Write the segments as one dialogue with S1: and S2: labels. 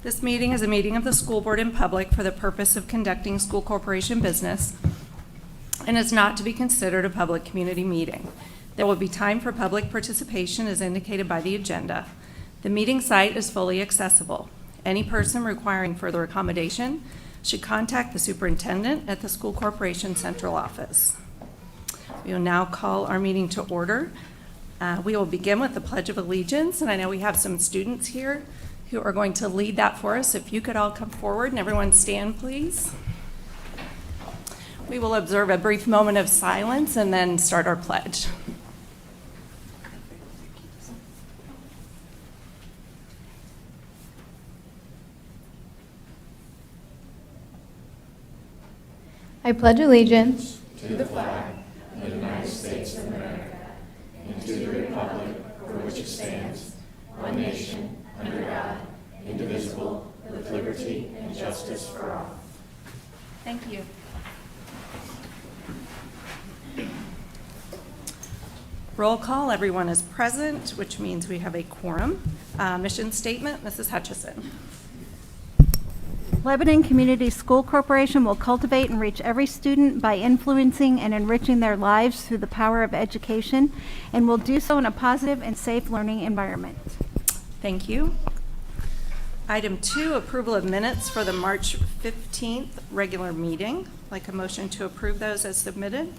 S1: This meeting is a meeting of the school board in public for the purpose of conducting school corporation business and is not to be considered a public community meeting. There will be time for public participation as indicated by the agenda. The meeting site is fully accessible. Any person requiring further accommodation should contact the superintendent at the school corporation central office. We will now call our meeting to order. We will begin with the Pledge of Allegiance, and I know we have some students here who are going to lead that for us. If you could all come forward and everyone stand, please. We will observe a brief moment of silence and then start our pledge.
S2: I pledge allegiance
S3: to the flag of the United States of America and to the republic for which it stands, one nation, under God, indivisible, with liberty and justice for all.
S1: Thank you. Roll call, everyone is present, which means we have a quorum. Mission statement, Mrs. Hutchison.
S4: Lebanon Community School Corporation will cultivate and reach every student by influencing and enriching their lives through the power of education, and will do so in a positive and safe learning environment.
S1: Thank you. Item 2, approval of minutes for the March 15th regular meeting. I'd like a motion to approve those as submitted.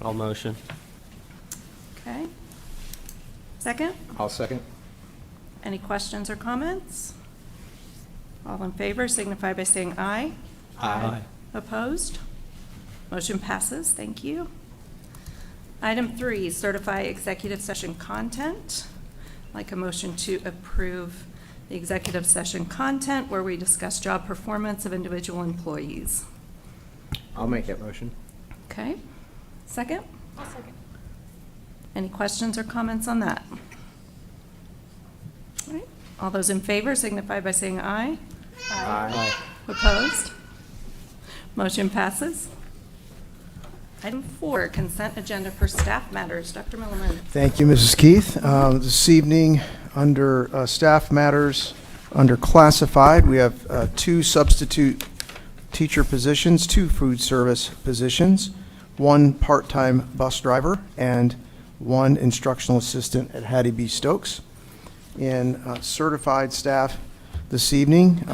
S5: I'll motion.
S1: Okay. Second?
S5: I'll second.
S1: Any questions or comments? All in favor signify by saying aye.
S5: Aye.
S1: Opposed? Motion passes. Thank you. Item 3, certify executive session content. I'd like a motion to approve the executive session content where we discuss job performance of individual employees.
S5: I'll make that motion.
S1: Okay. Second?
S2: I'll second.
S1: Any questions or comments on that? All right. All those in favor signify by saying aye.
S5: Aye.
S1: Opposed? Motion passes. Item 4, consent agenda for staff matters. Dr. Milliman.
S6: Thank you, Mrs. Keith. This evening, under staff matters, under classified, we have 2 substitute teacher positions, 2 food service positions, 1 part-time bus driver, and 1 instructional assistant at Hattie B. Stokes. In certified staff this evening,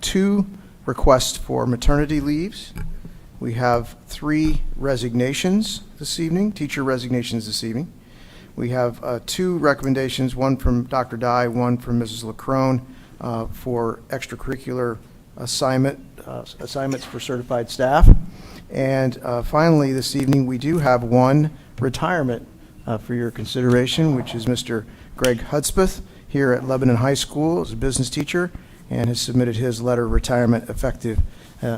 S6: 2 requests for maternity leaves. We have 3 resignations this evening, teacher resignations this evening. We have 2 recommendations, one from Dr. Dye, one from Mrs. LaCrone, for extracurricular assignments for certified staff. And finally, this evening, we do have 1 retirement for your consideration, which is Mr. Greg Hudspeth here at Lebanon High School as a business teacher, and has submitted his letter of retirement effective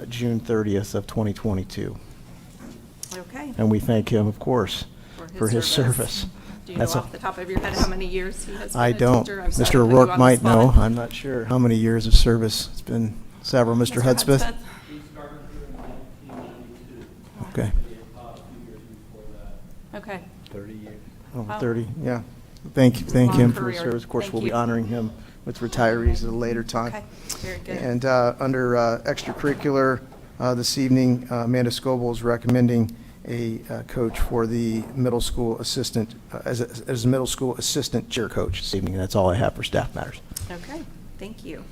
S6: June 30th of 2022.
S1: Okay.
S6: And we thank him, of course, for his service.
S1: Do you know off the top of your head how many years he has been
S6: I
S1: a
S6: don't.
S1: teacher? I'm sorry
S6: Mr.
S1: to put you
S6: O'Rourke
S1: on the
S6: might know.
S1: spot.
S6: I'm not sure how many years of service. It's been several. Mr. Hudspeth?
S7: He started here in 1992.
S6: Okay.
S7: A few years before that.
S1: Okay.
S5: 30 years.
S6: Oh,
S1: Wow.
S6: 30, yeah. Thank
S1: Long
S6: him for his
S1: career.
S6: service. Of course,
S1: Thank
S6: we'll be
S1: you.
S6: honoring him with retirees at a later time.
S1: Okay. Very good.
S6: And under extracurricular, this evening, Amanda Scoble is recommending a coach for the middle school assistant, as a middle school assistant cheer coach this evening. That's all I have for staff matters.
S1: Okay. Thank you.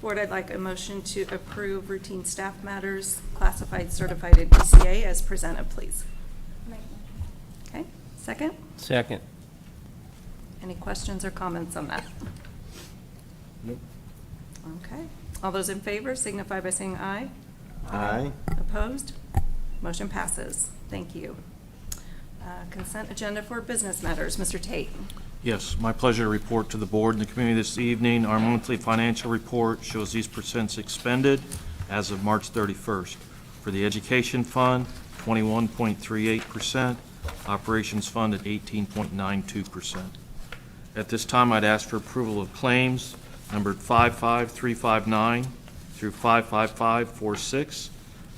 S1: Board, I'd like a motion to approve routine staff matters, classified, certified, and ECA as presented, please. Okay. Second?
S5: Second.
S1: Any questions or comments on that?
S5: Nope.
S1: Okay. All those in favor signify by saying aye.
S5: Aye.
S1: Opposed? Motion passes. Thank you. Consent agenda for business matters. Mr. Tate.
S3: Yes, my pleasure to report to the board and the community this evening. Our monthly financial report shows these percents expended as of March 31st. For the education fund, 21.38%. Operations fund at 18.92%. At this time, I'd ask for approval of claims numbered 55359 through 55546.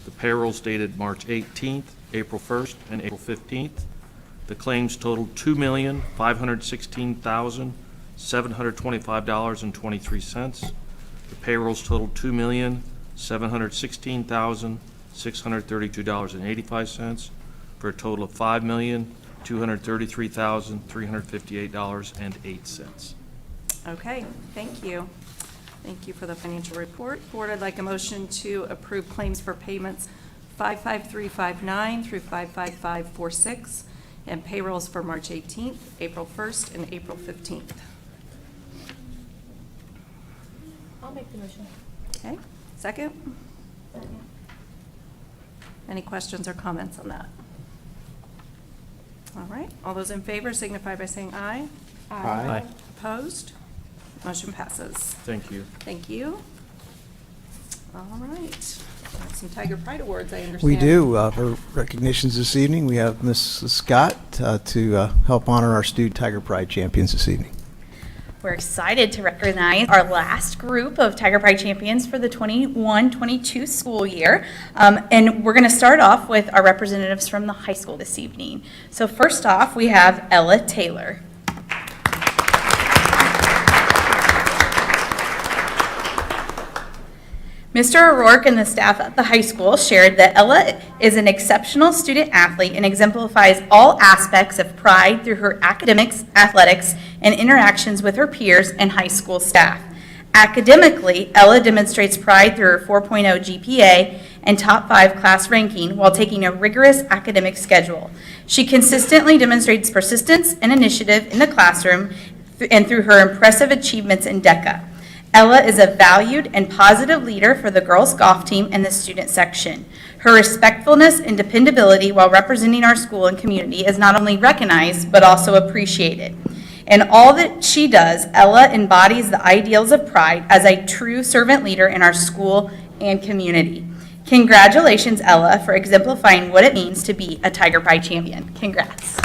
S3: The payrolls dated March 18th, April 1st, and April 15th. The claims totaled $2,516,725.23. The payrolls totaled $2,716,632.85 for a total of $5,233,358.08.
S1: Okay, thank you. Thank you for the financial report. Board, I'd like a motion to approve claims for payments 55359 through 55546 and payrolls for March 18th, April 1st, and April 15th.
S2: I'll make the motion.
S1: Okay, second? Any questions or comments on that? All right, all those in favor signify by saying aye.
S5: Aye.
S1: Opposed? Motion passes.
S3: Thank you.
S1: Thank you. All right. Some Tiger Pride Awards, I understand.
S6: We do. For recognitions this evening, we have Ms. Scott to help honor our student Tiger Pride champions this evening.
S8: We're excited to recognize our last group of Tiger Pride champions for the 21-22 school year. And we're going to start off with our representatives from the high school this evening. So first off, we have Ella Taylor. Mr. O'Rourke and the staff at the high school shared that Ella is an exceptional student athlete and exemplifies all aspects of pride through her academics, athletics, and interactions with her peers and high school staff. Academically, Ella demonstrates pride through her 4.0 GPA and top 5 class ranking while taking a rigorous academic schedule. She consistently demonstrates persistence and initiative in the classroom and through her impressive achievements in DECA. Ella is a valued and positive leader for the girls' golf team and the student section. Her respectfulness and dependability while representing our school and community is not only recognized, but also appreciated. In all that she does, Ella embodies the ideals of pride as a true servant leader in our school and community. Congratulations, Ella, for exemplifying what it means to be a Tiger Pride champion. Congrats.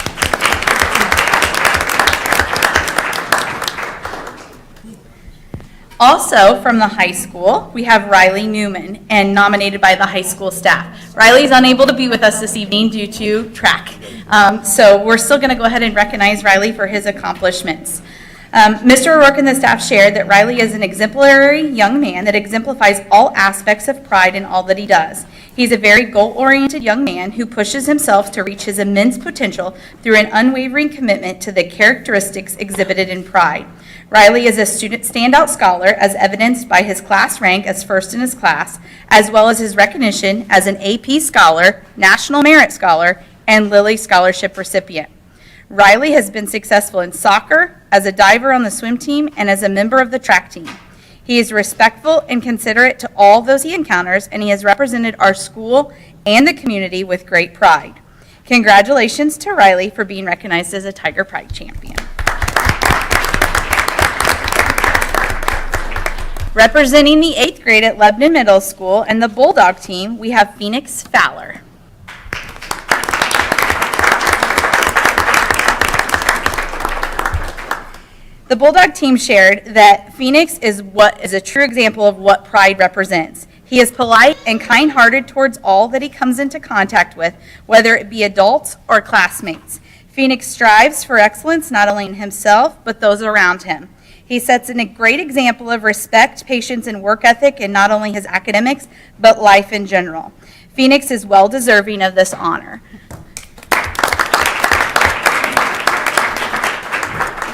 S8: Also from the high school, we have Riley Newman, and nominated by the high school staff. Riley's unable to be with us this evening due to track. So we're still going to go ahead and recognize Riley for his accomplishments. Mr. O'Rourke and the staff shared that Riley is an exemplary young man that exemplifies all aspects of pride in all that he does. He's a very goal-oriented young man who pushes himself to reach his immense potential through an unwavering commitment to the characteristics exhibited in pride. Riley is a student standout scholar as evidenced by his class rank as first in his class, as well as his recognition as an AP Scholar, National Merit Scholar, and Lilly Scholarship recipient. Riley has been successful in soccer, as a diver on the swim team, and as a member of the track team. He is respectful and considerate to all those he encounters, and he has represented our school and the community with great pride. Congratulations to Riley for being recognized as a Tiger Pride champion. Representing the 8th grade at Lebanon Middle School and the Bulldog team, we have Phoenix Fowler. The Bulldog team shared that Phoenix is a true example of what pride represents. He is polite and kind-hearted towards all that he comes into contact with, whether it be adults or classmates. Phoenix strives for excellence not only in himself, but those around him. He sets a great example of respect, patience, and work ethic in not only his academics, but life in general. Phoenix is well deserving of this honor.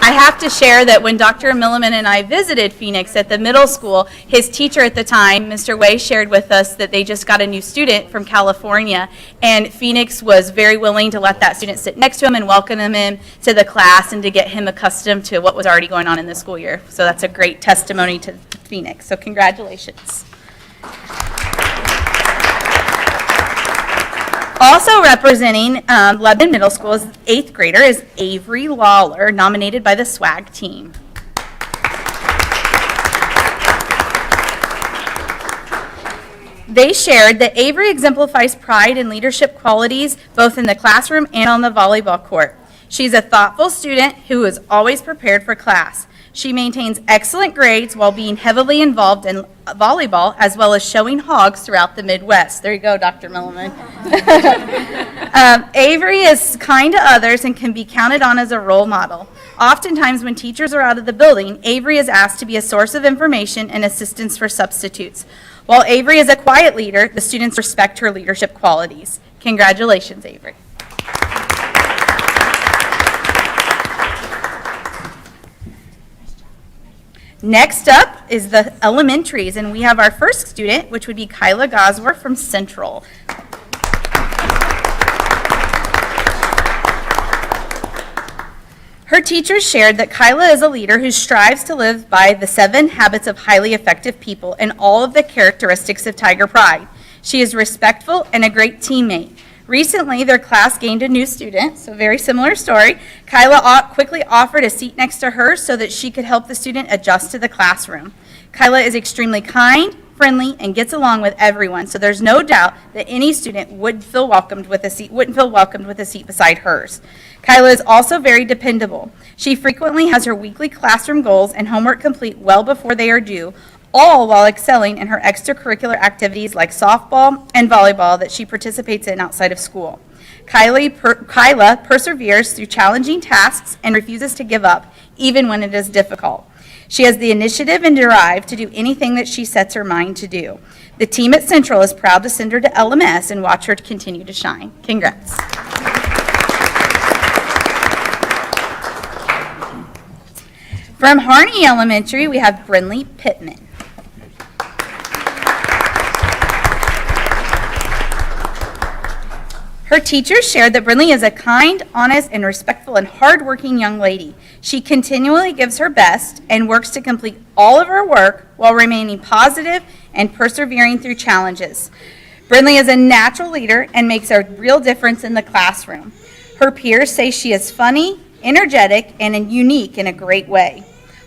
S8: I have to share that when Dr. Milliman and I visited Phoenix at the middle school, his teacher at the time, Mr. Way, shared with us that they just got a new student from California, and Phoenix was very willing to let that student sit next to him and welcome him in to the class and to get him accustomed to what was already going on in the school year. So that's a great testimony to Phoenix. So congratulations. Also representing Lebanon Middle School's 8th grader is Avery Lawler, nominated by the SWAG team. They shared that Avery exemplifies pride and leadership qualities both in the classroom and on the volleyball court. She's a thoughtful student who is always prepared for class. She maintains excellent grades while being heavily involved in volleyball, as well as showing hogs throughout the Midwest. There you go, Dr. Milliman. Avery is kind to others and can be counted on as a role model. Oftentimes, when teachers are out of the building, Avery is asked to be a source of information and assistance for substitutes. While Avery is a quiet leader, the students respect her leadership qualities. Congratulations, Avery. Next up is the elementaries, and we have our first student, which would be Kyla Gosworth from Central. Her teachers shared that Kyla is a leader who strives to live by the 7 habits of highly effective people and all of the characteristics of Tiger Pride. She is respectful and a great teammate. Recently, their class gained a new student, so very similar story. Kyla quickly offered a seat next to her so that she could help the student adjust to the classroom. Kyla is extremely kind, friendly, and gets along with everyone, so there's no doubt that any student wouldn't feel welcomed with a seat beside hers. Kyla is also very dependable. She frequently has her weekly classroom goals and homework complete well before they are due, all while excelling in her extracurricular activities like softball and volleyball that she participates in outside of school. Kyla perseveres through challenging tasks and refuses to give up, even when it is difficult. She has the initiative and drive to do anything that she sets her mind to do. The team at Central is proud to send her to LMS and watch her continue to shine. Congrats. From Harney Elementary, we have Brinley Pittman. Her teachers shared that Brinley is a kind, honest, and respectful and hardworking young lady. She continually gives her best and works to complete all of her work while remaining positive and persevering through challenges. Brinley is a natural leader and makes a real difference in the classroom. Her peers say she is funny, energetic, and unique in a great way.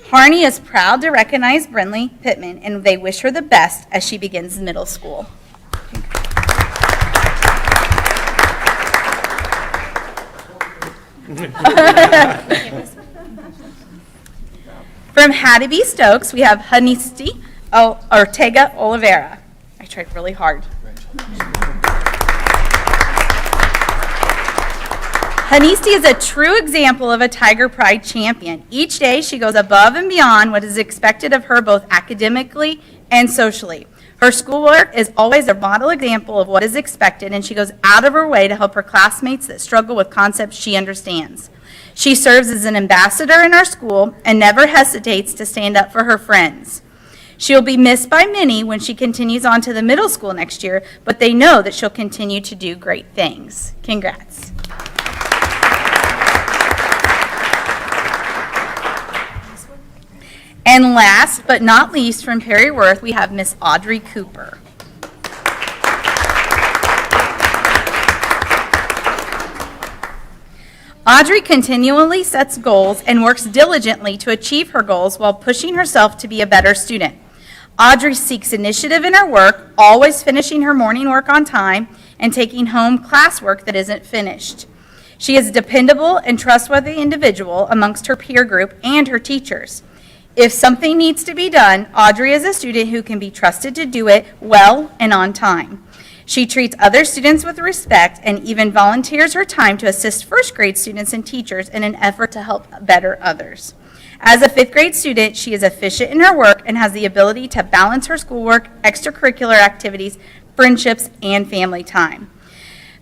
S8: Harney is proud to recognize Brinley Pittman, and they wish her the best as she begins middle school. From Haddeby Stokes, we have Hanisti Ortega Oliveira. I tried really hard. Hanisti is a true example of a Tiger Pride champion. Each day, she goes above and beyond what is expected of her both academically and socially. Her schoolwork is always a model example of what is expected, and she goes out of her way to help her classmates that struggle with concepts she understands. She serves as an ambassador in our school and never hesitates to stand up for her friends. She will be missed by many when she continues on to the middle school next year, but they know that she'll continue to do great things. Congrats. And last but not least, from Perry Worth, we have Miss Audrey Cooper. Audrey continually sets goals and works diligently to achieve her goals while pushing herself to be a better student. Audrey seeks initiative in her work, always finishing her morning work on time and taking home classwork that isn't finished. She is a dependable and trustworthy individual amongst her peer group and her teachers. If something needs to be done, Audrey is a student who can be trusted to do it well and on time. She treats other students with respect and even volunteers her time to assist first grade students and teachers in an effort to help better others. As a fifth grade student, she is efficient in her work and has the ability to balance her schoolwork, extracurricular activities, friendships, and family time.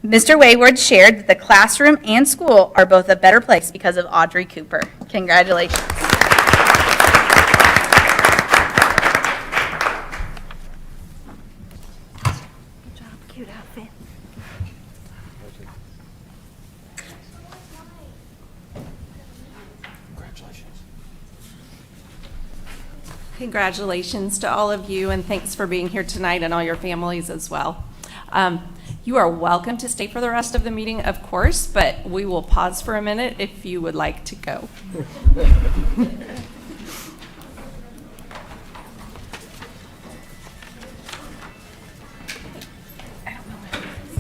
S8: Mr. Wayward shared that the classroom and school are both a better place because of Audrey Cooper. Congratulations.
S4: Cute outfit.
S1: Congratulations to all of you, and thanks for being here tonight and all your families as well. You are welcome to stay for the rest of the meeting, of course, but we will pause for a minute if you would like to go.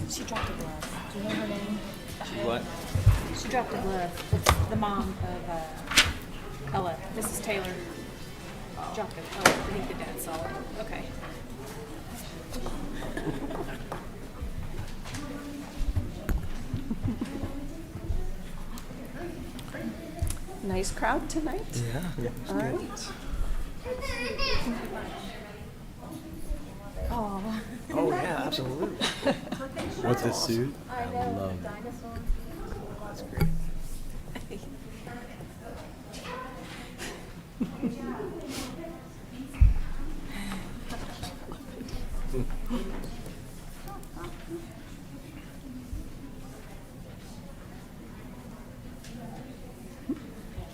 S2: She dropped a glove. Do you know her name?
S5: What?
S2: She dropped a glove. It's the mom of Ella, Mrs. Taylor. Dropped it. Oh, I think the dad saw it. Okay.
S1: Nice crowd tonight.
S5: Yeah.
S1: All right. Oh.
S5: Oh, yeah, absolutely. With the suit? I love it. That's great.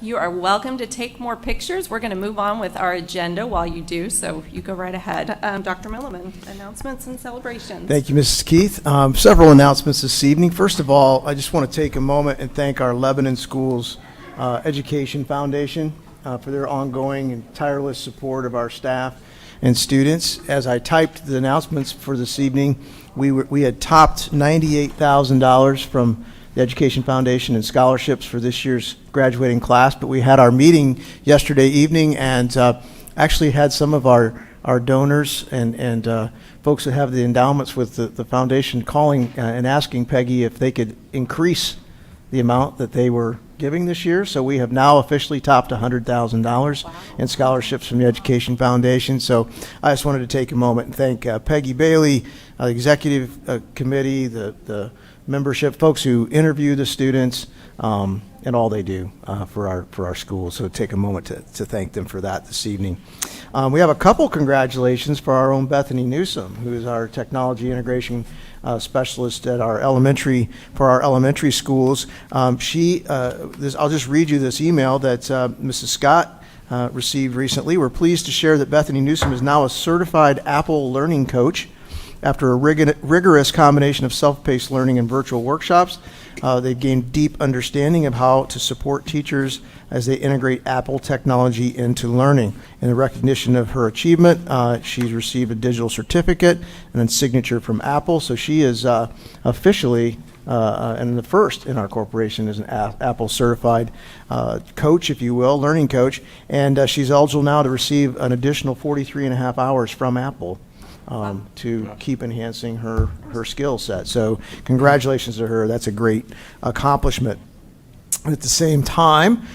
S1: You are welcome to take more pictures. We're going to move on with our agenda while you do, so you go right ahead. Dr. Milliman, announcements and celebrations.
S6: Thank you, Mrs. Keith. Several announcements this evening. First of all, I just want to take a moment and thank our Lebanon Schools Education Foundation for their ongoing and tireless support of our staff and students. As I typed the announcements for this evening, we had topped $98,000 from the Education Foundation and scholarships for this year's graduating class, but we had our meeting yesterday evening and actually had some of our donors and folks that have the endowments with the foundation calling and asking Peggy if they could increase the amount that they were giving this year. So we have now officially topped $100,000 in scholarships from the Education Foundation. So I just wanted to take a moment and thank Peggy Bailey, the executive committee, the membership, folks who interview the students, and all they do for our school. So take a moment to thank them for that this evening. We have a couple congratulations for our own Bethany Newsom, who is our technology integration specialist at our elementary schools. I'll just read you this email that Mrs. Scott received recently. We're pleased to share that Bethany Newsom is now a certified Apple learning coach. After a rigorous combination of self-paced learning and virtual workshops, they've gained deep understanding of how to support teachers as they integrate Apple technology into learning. In recognition of her achievement, she's received a digital certificate and a signature from Apple. So she is officially, and the first in our corporation, is an Apple certified coach, if you will, learning coach. And she's eligible now to receive an additional 43 and a half hours from Apple. To keep enhancing her skill set. So congratulations to her. That's a great accomplishment. At the same time,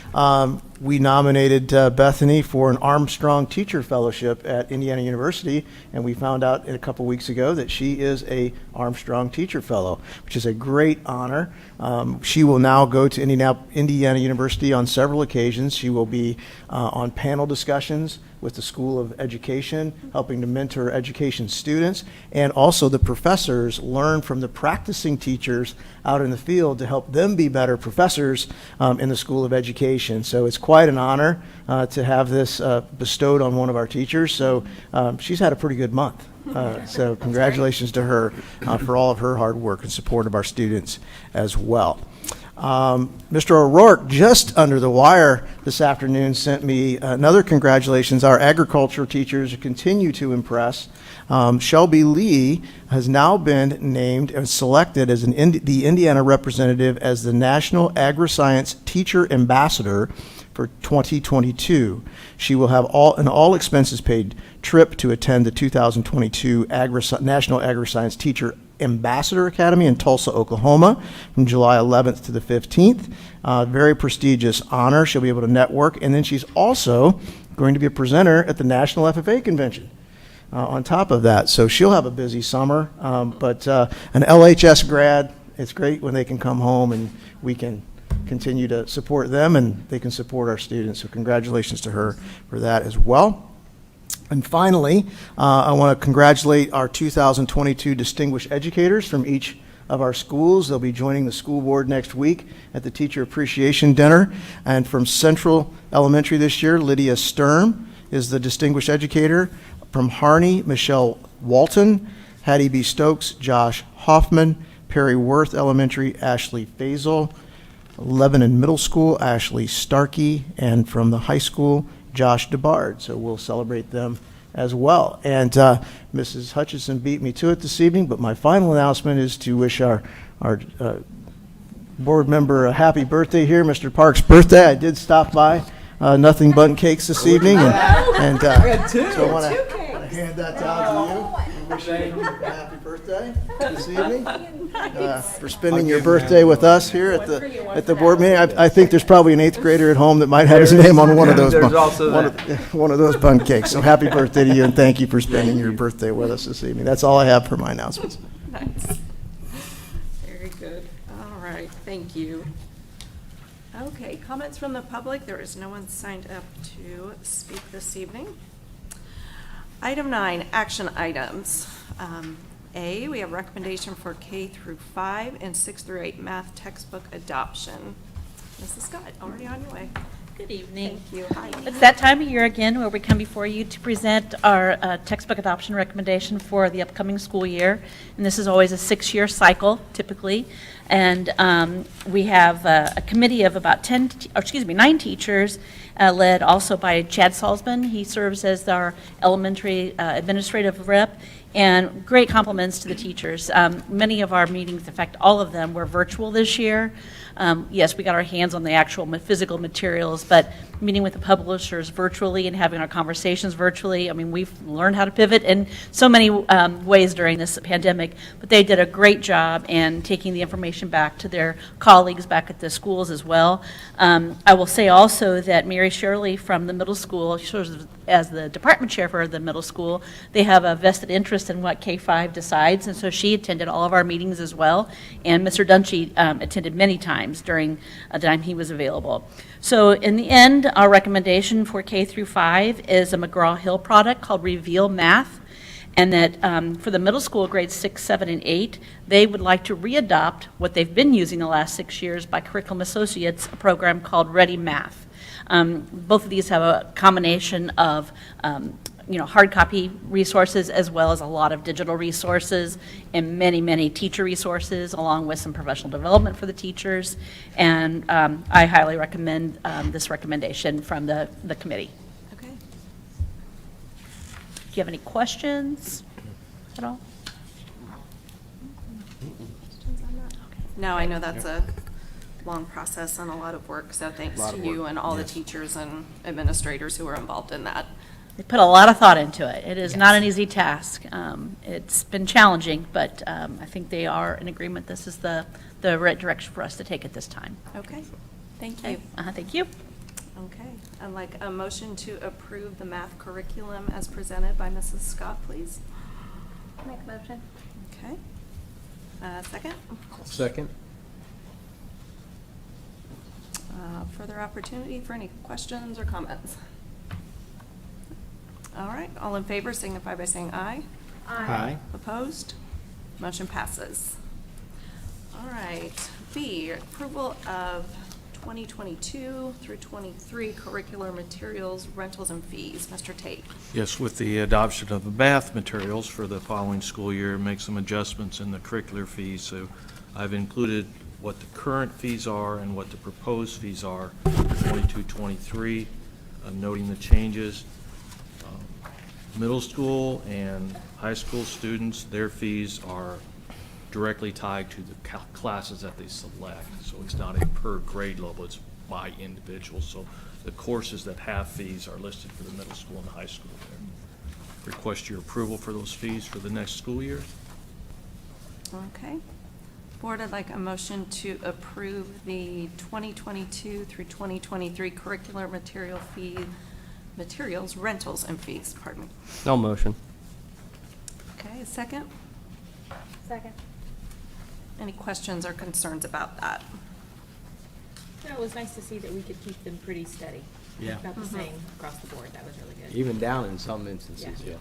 S6: we nominated Bethany for an Armstrong Teacher Fellowship at Indiana University, and we found out a couple weeks ago that she is a Armstrong Teacher Fellow, which is a great honor. She will now go to Indiana University on several occasions. She will be on panel discussions with the School of Education, helping to mentor education students, and also the professors learn from the practicing teachers out in the field to help them be better professors in the School of Education. So it's quite an honor to have this bestowed on one of our teachers. So she's had a pretty good month. So congratulations to her for all of her hard work and support of our students as well. Mr. O'Rourke, just under the wire this afternoon, sent me another congratulations. Our agriculture teachers continue to impress. Shelby Lee has now been named and selected as the Indiana representative as the National Agri-Science Teacher Ambassador for 2022. She will have an all expenses paid trip to attend the 2022 National Agri-Science Teacher Ambassador Academy in Tulsa, Oklahoma, from July 11th to the 15th. Very prestigious honor. She'll be able to network, and then she's also going to be a presenter at the National FFA Convention on top of that. So she'll have a busy summer, but an LHS grad, it's great when they can come home and we can continue to support them and they can support our students. So congratulations to her for that as well. And finally, I want to congratulate our 2022 distinguished educators from each of our schools. They'll be joining the school board next week at the Teacher Appreciation Dinner. And from Central Elementary this year, Lydia Sturm is the distinguished educator. From Harney, Michelle Walton. Hattie B. Stokes, Josh Hoffman. Perry Worth Elementary, Ashley Faisal. Lebanon Middle School, Ashley Starkey. And from the high school, Josh DeBard. So we'll celebrate them as well. And Mrs. Hutchison beat me to it this evening, but my final announcement is to wish our board member a happy birthday here, Mr. Park's birthday. I did stop by Nothing But Cakes this evening, and so I want to hand that down to you. And wish you a happy birthday this evening. For spending your birthday with us here at the board meeting. I think there's probably an 8th grader at home that might have his name on one of those.
S5: There's also
S6: one of those bun cakes. So happy birthday to you, and thank you for spending your birthday with us this evening. That's all I have for my announcements.
S1: Nice. Very good. All right, thank you. Okay, comments from the public. There is no one signed up to speak this evening. Item 9, action items. A, we have recommendation for K through 5 and 6 through 8 math textbook adoption. Mrs. Scott, already on your way.
S9: Good evening.
S1: Thank you. Hi.
S9: It's that time of year again where we come before you to present our textbook adoption recommendation for the upcoming school year. And this is always a 6-year cycle, typically. And we have a committee of about 9 teachers, led also by Chad Salzman. He serves as our elementary administrative rep. And great compliments to the teachers. Many of our meetings, in fact, all of them were virtual this year. Yes, we got our hands on the actual physical materials, but meeting with the publishers virtually and having our conversations virtually, I mean, we've learned how to pivot in so many ways during this pandemic, but they did a great job in taking the information back to their colleagues back at the schools as well. I will say also that Mary Shirley from the middle school, she serves as the department chair for the middle school. They have a vested interest in what K-5 decides, and so she attended all of our meetings as well, and Mr. Dunshee attended many times during the time he was available. So in the end, our recommendation for K through 5 is a McGraw-Hill product called Reveal Math, and that for the middle school, grades 6, 7, and 8, they would like to readopt what they've been using the last 6 years by Curriculum Associates, a program called Ready Math. Both of these have a combination of hard copy resources as well as a lot of digital resources and many, many teacher resources along with some professional development for the teachers. And I highly recommend this recommendation from the committee.
S1: Okay.
S9: Do you have any questions at all?
S1: No, I know that's a long process and a lot of work, so thanks to you and all the teachers and administrators who were involved in that.
S9: They put a lot of thought into it. It is not an easy task. It's been challenging, but I think they are in agreement. This is the right direction for us to take at this time.
S1: Okay, thank you.
S9: Thank you.
S1: Okay, I'd like a motion to approve the math curriculum as presented by Mrs. Scott, please.
S4: Make a motion.
S1: Okay. Second?
S5: Second.
S1: Further opportunity for any questions or comments? All right, all in favor signify by saying aye.
S5: Aye.
S1: Opposed? Motion passes. All right, B, approval of 2022 through 23 curricular materials, rentals, and fees. Mr. Tate.
S3: Yes, with the adoption of the math materials for the following school year, make some adjustments in the curricular fees. So I've included what the current fees are and what the proposed fees are for 22-23, noting the changes. Middle school and high school students, their fees are directly tied to the classes that they select. So it's not a per grade level, it's by individual. So the courses that have fees are listed for the middle school and the high school there. Request your approval for those fees for the next school year.
S1: Okay. Board, I'd like a motion to approve the 2022 through 2023 curricular materials, rentals, and fees, pardon me.
S5: No motion.
S1: Okay, a second?
S4: Second.
S1: Any questions or concerns about that?
S2: No, it was nice to see that we could keep them pretty steady.
S5: Yeah.
S2: About the same across the board. That was really good.
S5: Even down in some instances,
S2: Yeah.
S5: yeah.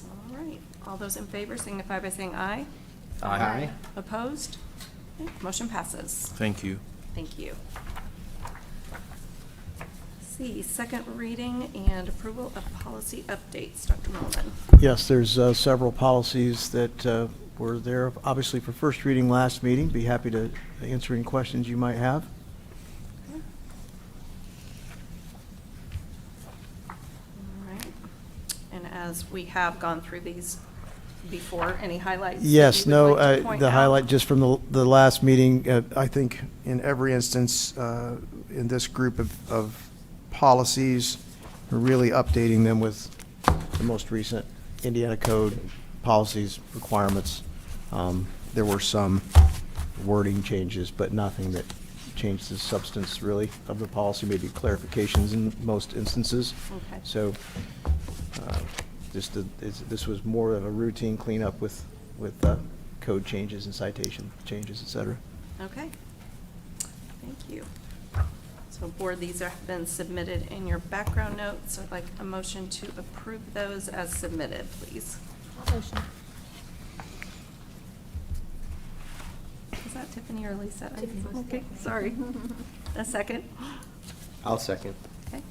S1: All right, all those in favor signify by saying aye.
S5: Aye.
S1: Opposed? Okay, motion passes.
S3: Thank you.
S1: Thank you. C, second reading and approval of policy updates. Dr. Newman.
S6: Yes, there's several policies that were there, obviously, for first reading last meeting. Be happy to answer any questions you might have.
S1: All right. And as we have gone through these before, any highlights? that
S6: Yes,
S1: you would
S6: no,
S1: like to point
S6: the
S1: out?
S6: highlight just from the last meeting, I think in every instance, in this group of policies. We're really updating them with the most recent Indiana Code policies, requirements. There were some wording changes, but nothing that changed the substance really of the policy, maybe clarifications in most instances.
S1: Okay.
S6: So this was more of a routine cleanup with code changes and citation changes, et cetera.
S1: Okay. Thank you. So board, these have been submitted in your background notes. I'd like a motion to approve those as submitted, please.
S2: Motion.
S1: Is that Tiffany or Lisa? Okay, sorry. A second?
S5: I'll second.
S1: Okay.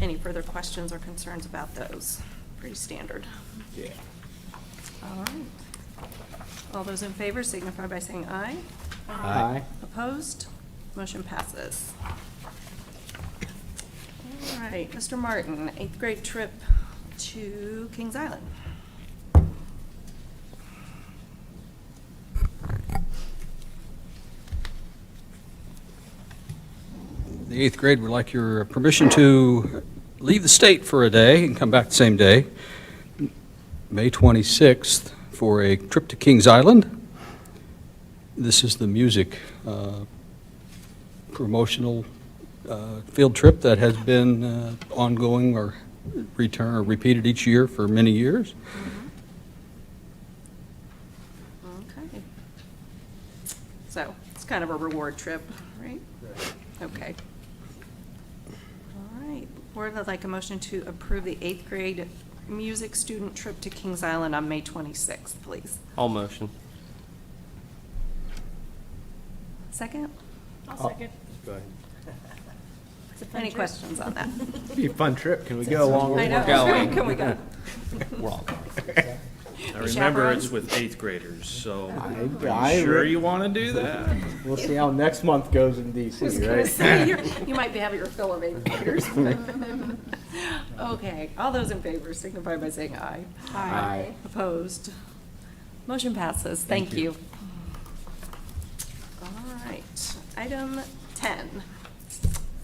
S1: Any further questions or concerns about those? Pretty standard.
S5: Yeah.
S1: All right. All those in favor signify by saying aye.
S5: Aye.
S1: Opposed? Motion passes. All right, Mr. Martin, 8th grade trip to Kings Island.
S10: The 8th grade would like your permission to leave the state for a day and come back the same day, May 26th, for a trip to Kings Island. This is the music promotional field trip that has been ongoing or repeated each year for many years.
S1: Okay. So it's kind of a reward trip, right? Okay. All right. Board, I'd like a motion to approve the 8th grade music student trip to Kings Island on May 26th, please.
S5: All motion.
S1: Second?
S2: I'll second.
S5: Go ahead.
S2: It's a fun
S1: Any
S2: trip.
S1: questions on that?
S5: It'd be a fun trip. Can we go along
S1: I
S5: with
S1: know.
S5: we're going?
S1: Can we go?
S5: We're all
S3: I remember
S1: chaperone?
S3: it's with 8th graders, so
S5: I
S3: are you sure you want to do that?
S5: We'll see how next month goes in
S1: I was
S5: DC,
S1: gonna
S5: right?
S1: say, you might be having your fill of 8th graders. Okay, all those in favor signify by saying aye.
S5: Aye.
S1: Opposed? Motion passes. Thank you. All right, item 10,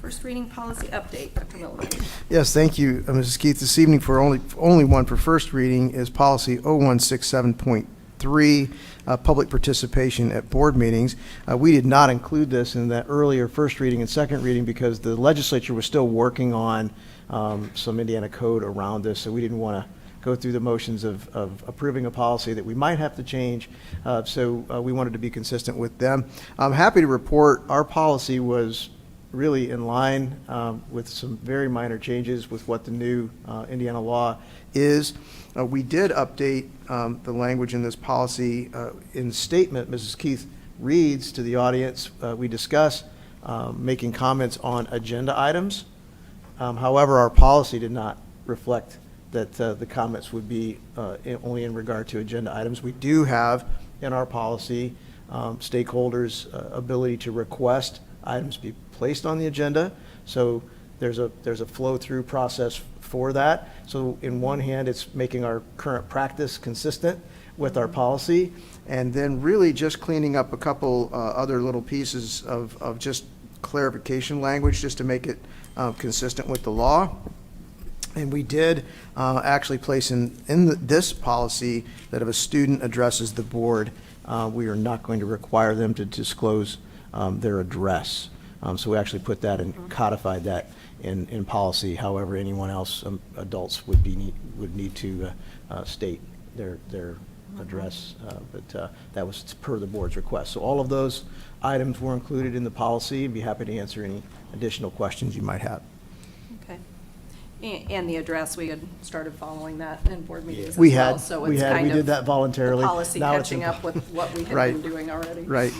S1: first reading policy update. Dr. Milliman.
S6: Yes, thank you, Mrs. Keith. This evening, for only one for first reading is policy 0167.3, public participation at board meetings. We did not include this in that earlier first reading and second reading because the legislature was still working on some Indiana code around this, so we didn't want to go through the motions of approving a policy that we might have to change. So we wanted to be consistent with them. I'm happy to report our policy was really in line with some very minor changes with what the new Indiana law is. We did update the language in this policy in statement Mrs. Keith reads to the audience. We discuss making comments on agenda items. However, our policy did not reflect that the comments would be only in regard to agenda items. We do have in our policy stakeholders' ability to request items be placed on the agenda. So there's a flow-through process for that. So in one hand, it's making our current practice consistent with our policy, and then really just cleaning up a couple other little pieces of just clarification language just to make it consistent with the law. And we did actually place in this policy that if a student addresses the board, we are not going to require them to disclose their address. So we actually put that and codified that in policy. However, anyone else, adults would need to state their address, but that was per the board's request. So all of those items were included in the policy. I'd be happy to answer any additional questions you might have.
S1: Okay. And the address, we had started following that in board meetings as
S6: We
S1: well.
S6: had,
S1: So
S6: we
S1: it's
S6: had,
S1: kind
S6: we
S1: of
S6: did that voluntarily.
S1: the policy
S6: Now it's
S1: catching
S6: in-
S1: up with what we had
S6: Right.
S1: been doing already.
S6: Right,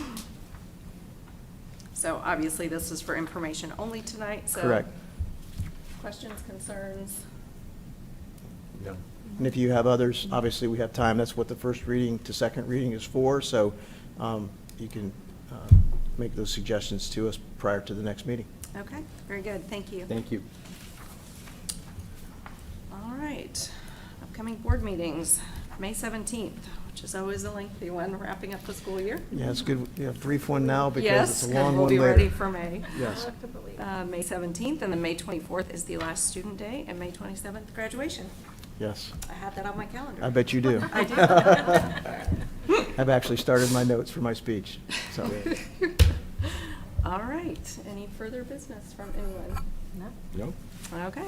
S1: So obviously, this is for information only tonight, so.
S6: correct.
S1: Questions, concerns?
S5: No.
S6: And if you have others, obviously we have time. That's what the first reading to second reading is for. So you can make those suggestions to us prior to the next meeting.
S1: Okay, very good, thank you.
S5: Thank you.
S1: All right, upcoming board meetings, May 17th, which is always a lengthy one, wrapping up the school year.
S6: Yeah, it's good, yeah, brief one now because
S1: Yes,
S6: it's a
S1: 'cause
S6: long
S1: we'll
S6: one
S1: be
S6: later.
S1: ready for May.
S6: Yes.
S1: May 17th, and then May 24th is the last student day, and May 27th, graduation.
S6: Yes.
S1: I have that on my calendar.
S6: I bet you do.
S1: I do.
S6: I've actually started my notes for my speech, so.
S1: All right, any further business from anyone?
S6: Nope.
S1: Okay,